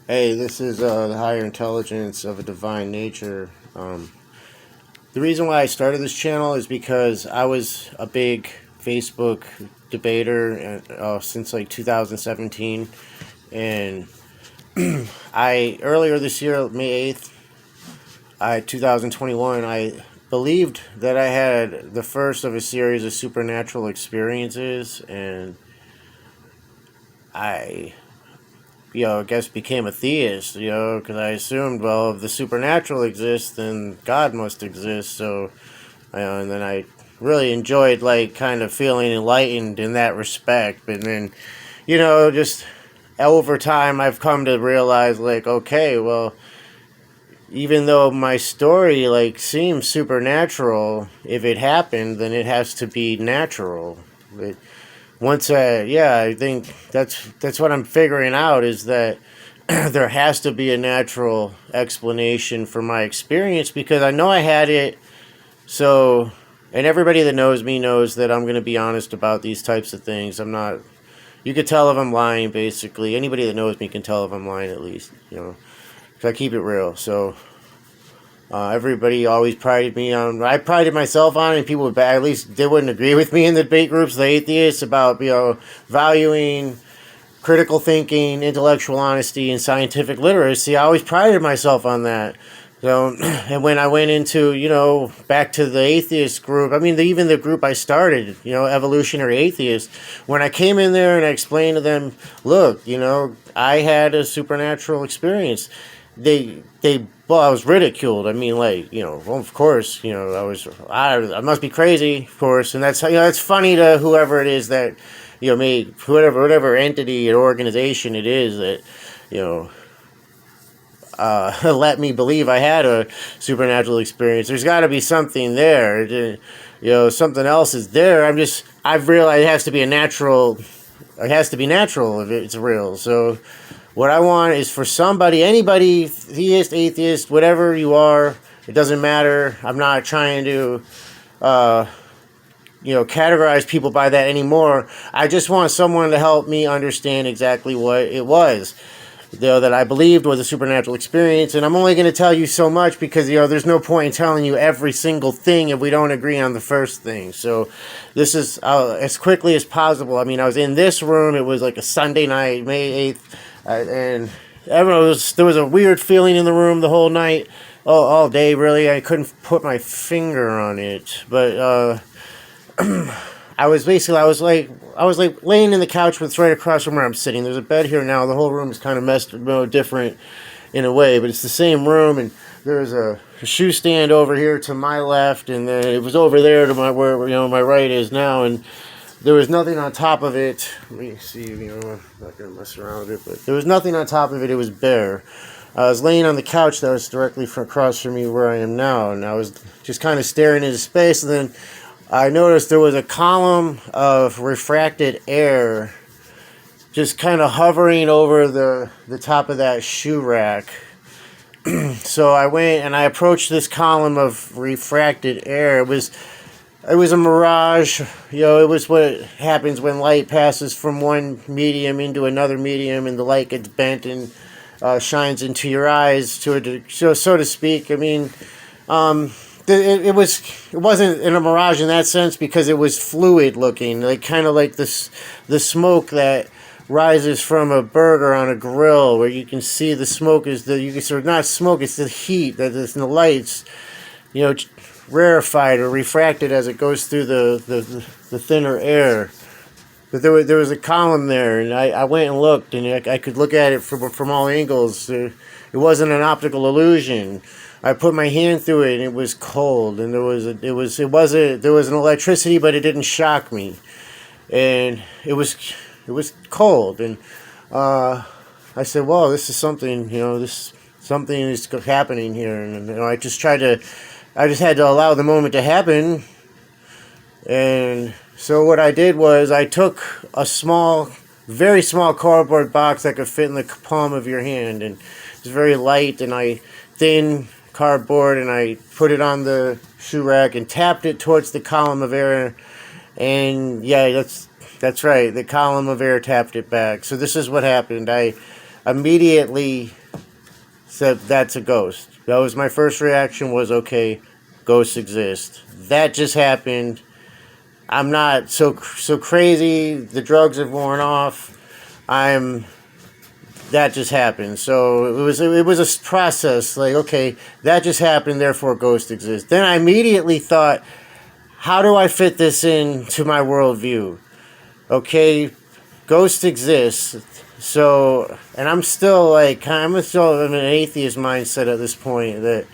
Hey, this is the higher intelligence of a divine nature. The reason why I started this channel is because I was a big Facebook debater since like 2017, and I earlier this year, May 8th, 2021, I believed that I had the first of a series of supernatural experiences, and I I guess became a theist, because I assumed, well, if the supernatural exists, then God must exist. So, and then I really enjoyed, like, kind of feeling enlightened in that respect. But then, just over time, I've come to realize, like, okay, well, even though my story, like, seems supernatural, if it happened, then it has to be natural. It, I think that's what I'm figuring out is that there has to be a natural explanation for my experience because I know I had it. So, and everybody that knows me knows that I'm going to be honest about these types of things. I'm not. You could tell if I'm lying. Basically, anybody that knows me can tell if I'm lying at least. Because I keep it real. So. Everybody always prided me on. I prided myself on, and people would at least they wouldn't agree with me in the debate groups, the atheists, about valuing critical thinking, intellectual honesty, and scientific literacy. I always prided myself on that. So, and when I went into back to the atheist group, I mean even the group I started, evolutionary atheists. When I came in there and I explained to them, look, I had a supernatural experience. Well, I was ridiculed. I mean, like, well, of course, I must be crazy, of course, and that's funny to whoever it is that, made whatever entity or organization it is that, let me believe I had a supernatural experience. There's got to be something there, something else is there. I've realized it has to be natural if it's real. So. What I want is for somebody, anybody, theist, atheist, whatever you are, it doesn't matter. I'm not trying to, categorize people by that anymore. I just want someone to help me understand exactly what it was, that I believed was a supernatural experience. And I'm only going to tell you so much because, there's no point in telling you every single thing if we don't agree on the first thing. So this is as quickly as possible. I mean, I was in this room. It was like a Sunday night, May 8th. And everyone there was a weird feeling in the room the whole night, all day really. I couldn't put my finger on it, but I was like laying in the couch with right across from where I'm sitting. There's a bed here now. The whole room is kind of messed, different in a way, but it's the same room. And there's a shoe stand over here to my left, and then it was over there to where my right is now, and. There was nothing on top of it. Let me see, I'm not going to mess around with it, but there was nothing on top of it. It was bare. I was laying on the couch that was directly across from me where I am now, and I was just kind of staring into space, and then I noticed there was a column of refracted air just kind of hovering over the top of that shoe rack. So I went and I approached this column of refracted air. It was a mirage, it was what happens when light passes from one medium into another medium and the light gets bent and shines into your eyes, so to speak. I mean, it wasn't in a mirage in that sense because it was fluid looking, like kind of like the smoke that rises from a burger on a grill where you can see the smoke not smoke, it's the heat that is in the lights, rarefied or refracted as it goes through the thinner air. But there was a column there, and I went and looked, and I could look at it from all angles. It wasn't an optical illusion. I put my hand through it, and it was cold, and there was an electricity, but it didn't shock me, and it was cold, and I said, "Well, this is something. Something is happening here," and I just had to allow the moment to happen. And so what I did was I took a very small cardboard box that could fit in the palm of your hand, and it's very light and thin cardboard, and I put it on the shoe rack and tapped it towards the column of air, and yeah, that's right, the column of air tapped it back. So this is what happened. I immediately said that's a ghost. That was my first reaction was, okay, ghosts exist. That just happened. I'm not so crazy. The drugs have worn off. I'm that just happened. So it was a process. Like, okay, that just happened. Therefore, ghosts exist. Then I immediately thought, how do I fit this into my worldview? Okay, ghosts exist. So, and I'm still like, I'm still in an atheist mindset at this point that,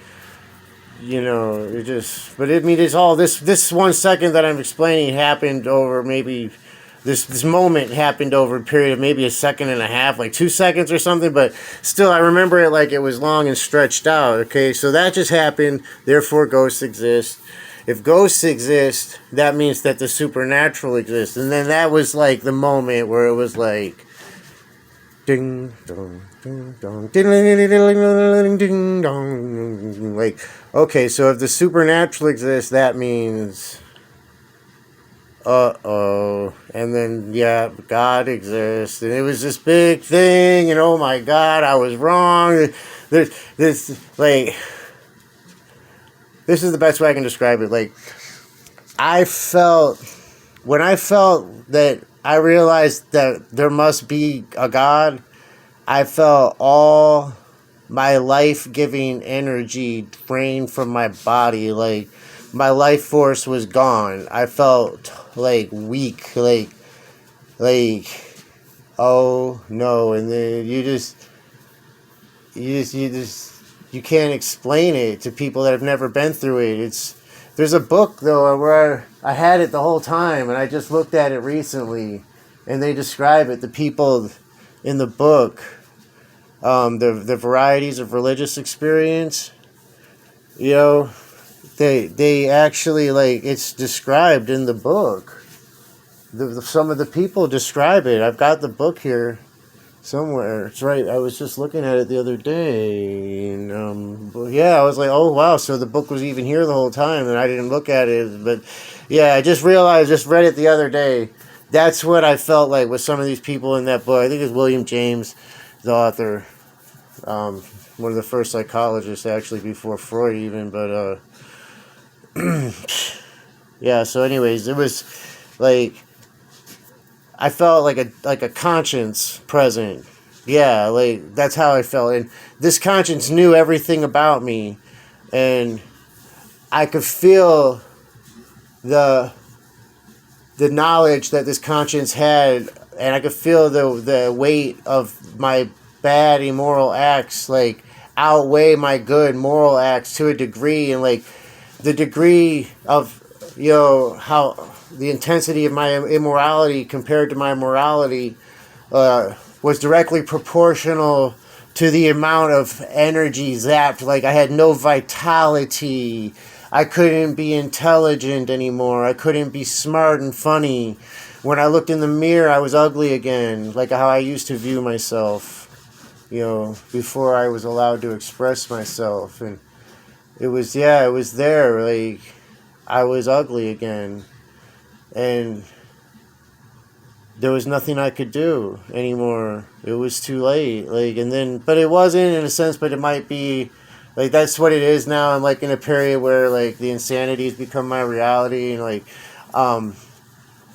you know, it just, but I mean, it's all this 1 second that I'm explaining happened over maybe, this moment happened over a period of maybe a second and a half, like 2 seconds or something, but still, I remember it like it was long and stretched out, okay? So that just happened, therefore ghosts exist. If ghosts exist, that means that the supernatural exists. And then that was like the moment where it was like, ding dong, ding dong, ding ding ding dong. Like, okay, so if the supernatural exists, that means, and then yeah, God exists, and it was this big thing, and oh my God, I was wrong. This like, this is the best way I can describe it. Like, when I felt that I realized that there must be a God, I felt all my life-giving energy drained from my body. Like, my life force was gone. I felt like weak, like, oh no. And then you can't explain it to people that have never been through it. There's a book though where I had it the whole time, and I just looked at it recently, and they describe it. The people in the book, the varieties of religious experience, you know, they actually, like, it's described in the book. Some of the people describe it. I've got the book here somewhere. It's right. I was just looking at it the other day, and yeah, I was like, oh wow, so the book was even here the whole time, and I didn't look at it. But yeah, I just realized, just read it the other day. That's what I felt like with some of these people in that book. I think it's William James, the author, one of the first psychologists actually before Freud even. But yeah. So, anyways, it was like, I felt like a conscience present. Yeah, like, that's how I felt. And this conscience knew everything about me. And I could feel the knowledge that this conscience had. And I could feel the weight of my bad immoral acts, like, outweigh my good moral acts to a degree. And, like, the degree of, you know, how the intensity of my immorality compared to my morality was directly proportional to the amount of energy zapped. Like, I had no vitality. I couldn't be intelligent anymore. I couldn't be smart and funny. When I looked in the mirror, I was ugly again, like how I used to view myself, you know, before I was allowed to express myself. And it was there, like, I was ugly again. And there was nothing I could do anymore. It was too late. Like, and then, but it wasn't in a sense, but it might be, like, that's what it is now. I'm like in a period where, like, the insanity has become my reality. And, like,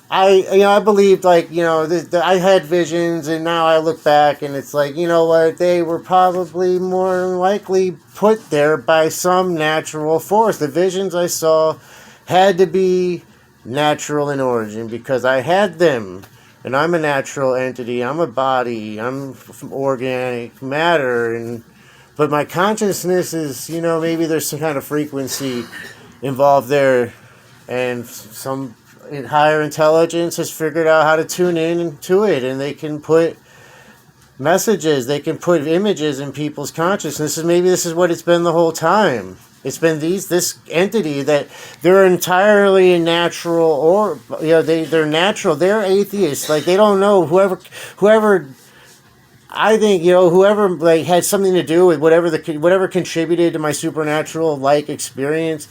I believed, like, you know, I had visions, and now I look back and it's like, you know what, they were probably more likely put there by some natural force. The visions I saw had to be natural in origin because I had them, and I'm a natural entity. I'm a body. I'm organic matter, but my consciousness is, you know, maybe there's some kind of frequency involved there, and some higher intelligence has figured out how to tune in to it, and they can put messages, they can put images in people's consciousness, and maybe this is what it's been the whole time. It's been this entity that they're entirely natural, or, you know, they're natural. They're atheists. Like, they don't know whoever. I think, you know, whoever, like, had something to do with whatever contributed to my supernatural, like, experience.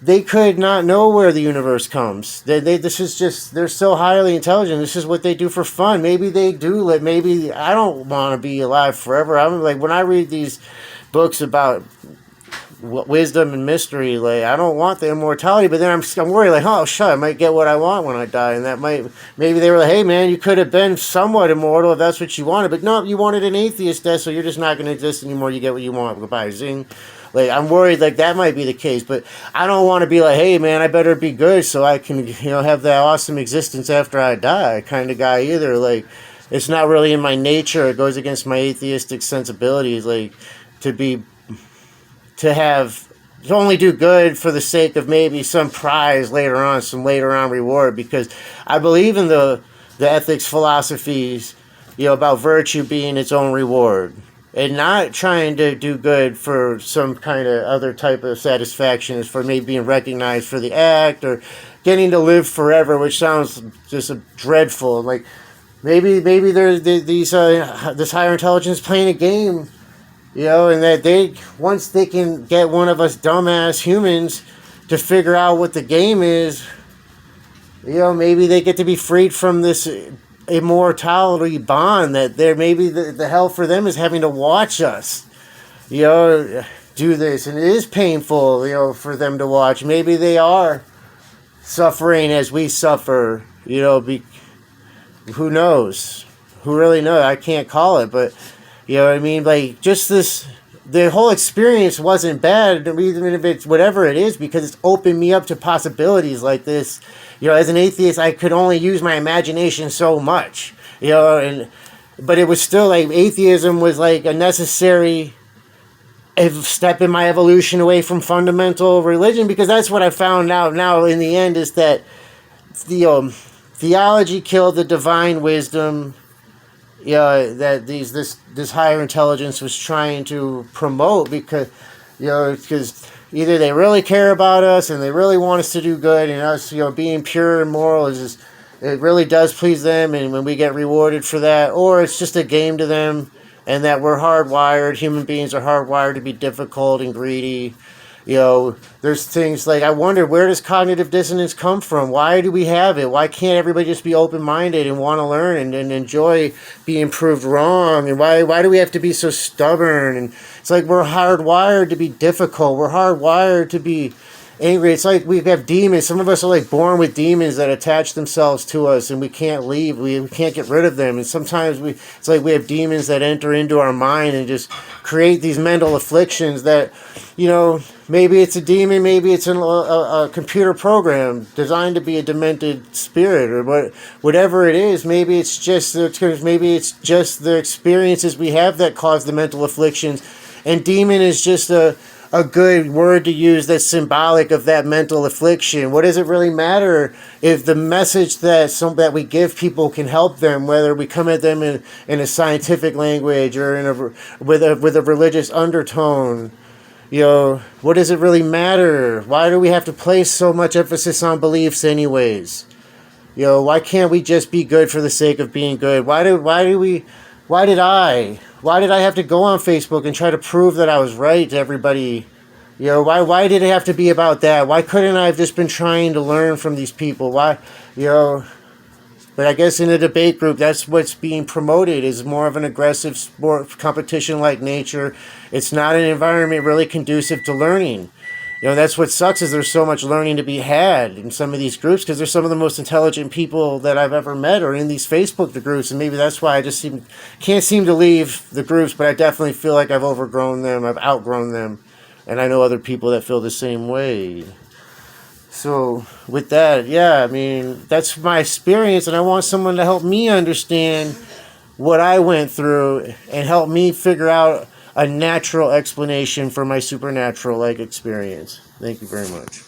they could not know where the universe comes. This is just, they're so highly intelligent. This is what they do for fun. Maybe they do, like, maybe I don't want to be alive forever. I'm like, when I read these books about wisdom and mystery, like, I don't want the immortality, but then I'm worried, like, oh shit, I might get what I want when I die, and that might, maybe they were like, hey man, you could have been somewhat immortal if that's what you wanted, but no, you wanted an atheist death, so you're just not going to exist anymore. You get what you want. Goodbye, zing. Like, I'm worried like that might be the case, but I don't want to be like, hey man, I better be good so I can, have that awesome existence after I die kind of guy either. Like, it's not really in my nature. It goes against my atheistic sensibilities, like, to only do good for the sake of maybe some prize later on, some later on reward, because I believe in the ethics philosophies, about virtue being its own reward, and not trying to do good for some kind of other type of satisfaction, as for maybe being recognized for the act or getting to live forever, which sounds just dreadful. Like, maybe there's this higher intelligence playing a game, and that once they can get one of us dumbass humans to figure out what the game is, maybe they get to be freed from this immortality bond, that there maybe the hell for them is having to watch us do this, and it is painful for them to watch. Maybe they are suffering as we suffer, who knows, who really knows. I can't call it, but what I mean, like, just the whole experience wasn't bad, even if it's whatever it is, because it's opened me up to possibilities like this. As an atheist, I could only use my imagination so much, but it was still like atheism was like a necessary step in my evolution away from fundamental religion, because that's what I found out now in the end, is that the theology killed the divine wisdom that this higher intelligence was trying to promote, because either they really care about us and they really want us to do good, and us being pure and moral it really does please them, and when we get rewarded for that, or it's just a game to them, and that we're hardwired, human beings are hardwired to be difficult and greedy. There's things like, I wonder, where does cognitive dissonance come from? Why do we have it? Why can't everybody just be open-minded and want to learn and enjoy being proved wrong? And why do we have to be so stubborn? And it's like, we're hardwired to be difficult. We're hardwired to be angry. It's like we have demons. Some of us are like born with demons that attach themselves to us, and we can't leave. We can't get rid of them. And sometimes it's like we have demons that enter into our mind and just create these mental afflictions that, maybe it's a demon, maybe it's a computer program designed to be a demented spirit, or whatever it is. Maybe it's just the experiences we have that cause the mental afflictions, and demon is just a good word to use that's symbolic of that mental affliction. What does it really matter if the message that we give people can help them, whether we come at them in a scientific language or with a religious undertone? What does it really matter? Why do we have to place so much emphasis on beliefs anyways? Why can't we just be good for the sake of being good? Why did I have to go on Facebook and try to prove that I was right to everybody? Why did it have to be about that? Why couldn't I have just been trying to learn from these people? Why, But I guess in a debate group, that's what's being promoted, is more of an aggressive sport competition-like nature. It's not an environment really conducive to learning. That's what sucks, is there's so much learning to be had in some of these groups, because they're some of the most intelligent people that I've ever met are in these Facebook groups, and maybe that's why I just can't seem to leave the groups, but I definitely feel like I've overgrown them, I've outgrown them, and I know other people that feel the same way. So with that, that's my experience, and I want someone to help me understand what I went through and help me figure out a natural explanation for my supernatural experience. Thank you very much.